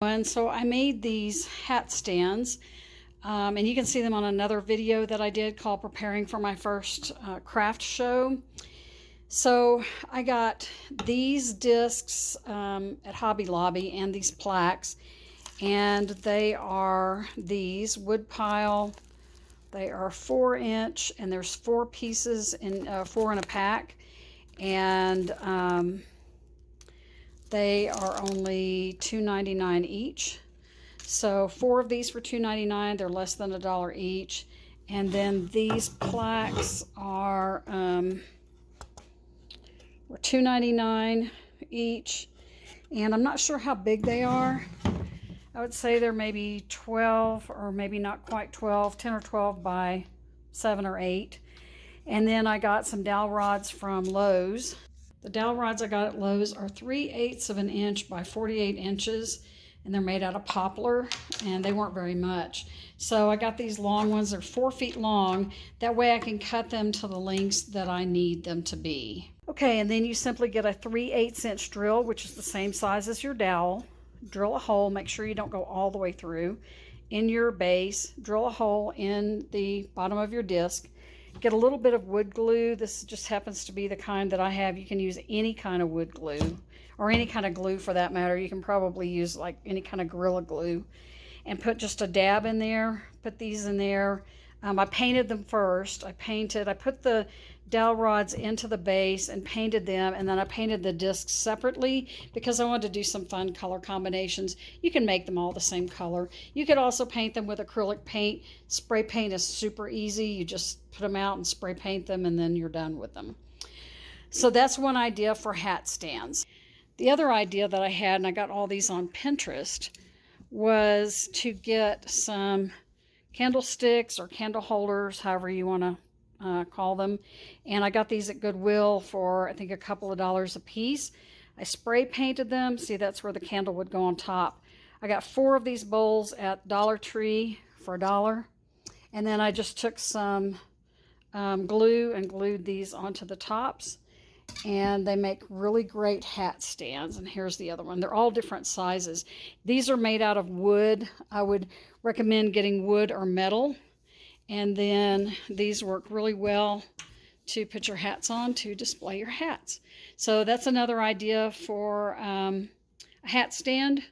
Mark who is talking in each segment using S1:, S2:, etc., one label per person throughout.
S1: And so I made these hat stands, and you can see them on another video that I did called Preparing for My First Craft Show. So I got these discs at Hobby Lobby and these plaques, and they are these wood pile. They are 4-inch, and there's 4 pieces in 4 in a pack, and they are only $2.99 each. So 4 of these for $2.99. They're less than $1 each. And then these plaques are were $2.99 each. And I'm not sure how big they are. I would say they're maybe 12, or maybe not quite 12, 10 or 12 by 7 or 8. And then I got some dowel rods from Lowe's. The dowel rods I got at Lowe's are 3/8 of an inch by 48 inches, and they're made out of poplar, and they weren't very much. So I got these long ones. They're 4 feet long. That way I can cut them to the lengths that I need them to be. Okay, and then you simply get a 3/8 inch drill, which is the same size as your dowel. Drill a hole. Make sure you don't go all the way through. In your base, drill a hole in the bottom of your disc. Get a little bit of wood glue. This just happens to be the kind that I have. You can use any kind of wood glue, or any kind of glue for that matter. You can probably use like any kind of Gorilla Glue, and put just a dab in there. Put these in there. I painted them first. I put the dowel rods into the base and painted them, and then I painted the discs separately because I wanted to do some fun color combinations. You can make them all the same color. You could also paint them with acrylic paint. Spray paint is super easy. You just put them out and spray paint them, and then you're done with them. So that's one idea for hat stands. The other idea that I had, and I got all these on Pinterest, was to get some candlesticks or candle holders, however you want to call them. And I got these at Goodwill for, I think, a couple of dollars a piece. I spray painted them. See, that's where the candle would go on top. I got 4 of these bowls at Dollar Tree for $1. And then I just took some glue and glued these onto the tops. And they make really great hat stands. And here's the other one. They're all different sizes. These are made out of wood. I would recommend getting wood or metal. And then these work really well to put your hats on to display your hats. So that's another idea for a hat stand.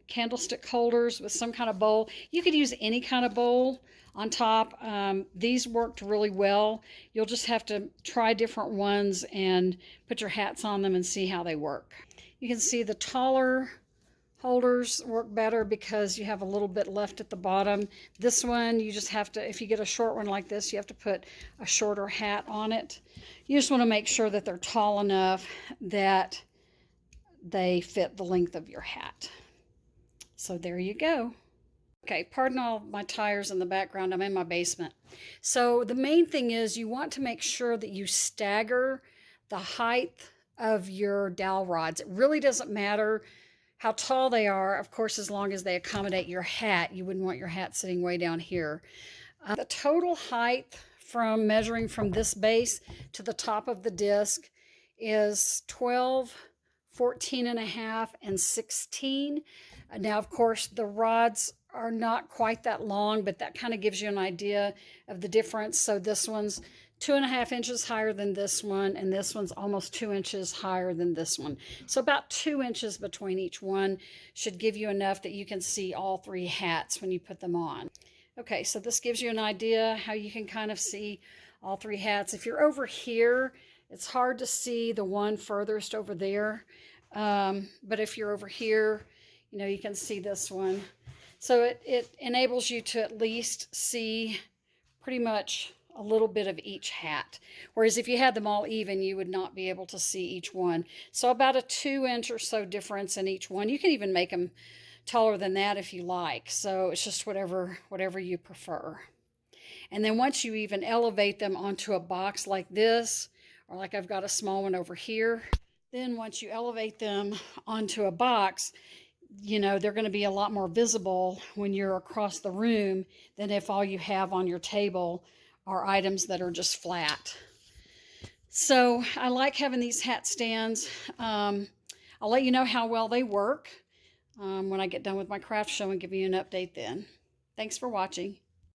S1: Candlestick holders with some kind of bowl. You could use any kind of bowl on top. These worked really well. You'll just have to try different ones and put your hats on them and see how they work. You can see the taller holders work better because you have a little bit left at the bottom. This one, you just have to, if you get a short one like this, you have to put a shorter hat on it. You just want to make sure that they're tall enough that they fit the length of your hat. So there you go. Okay, pardon all my tires in the background. I'm in my basement. So the main thing is you want to make sure that you stagger the height of your dowel rods. It really doesn't matter how tall they are, of course, as long as they accommodate your hat. You wouldn't want your hat sitting way down here. The total height from measuring from this base to the top of the disc is 12, 14 and a half, and 16. Now, of course, the rods are not quite that long, but that kind of gives you an idea of the difference. So this one's 2.5 inches higher than this one, and this one's almost 2 inches higher than this one. So about 2 inches between each one should give you enough that you can see all 3 hats when you put them on. Okay, so this gives you an idea how you can kind of see all 3 hats. If you're over here, it's hard to see the one furthest over there. But if you're over here, you know, you can see this one. So it enables you to at least see pretty much a little bit of each hat. Whereas if you had them all even, you would not be able to see each one. So about a 2-inch or so difference in each one. You can even make them taller than that if you like. So it's just whatever you prefer. And then once you even elevate them onto a box like this, or like I've got a small one over here, then once you elevate them onto a box, you know, they're going to be a lot more visible when you're across the room than if all you have on your table are items that are just flat. So I like having these hat stands. I'll let you know how well they work. when I get done with my craft show and give you an update then. Thanks for watching.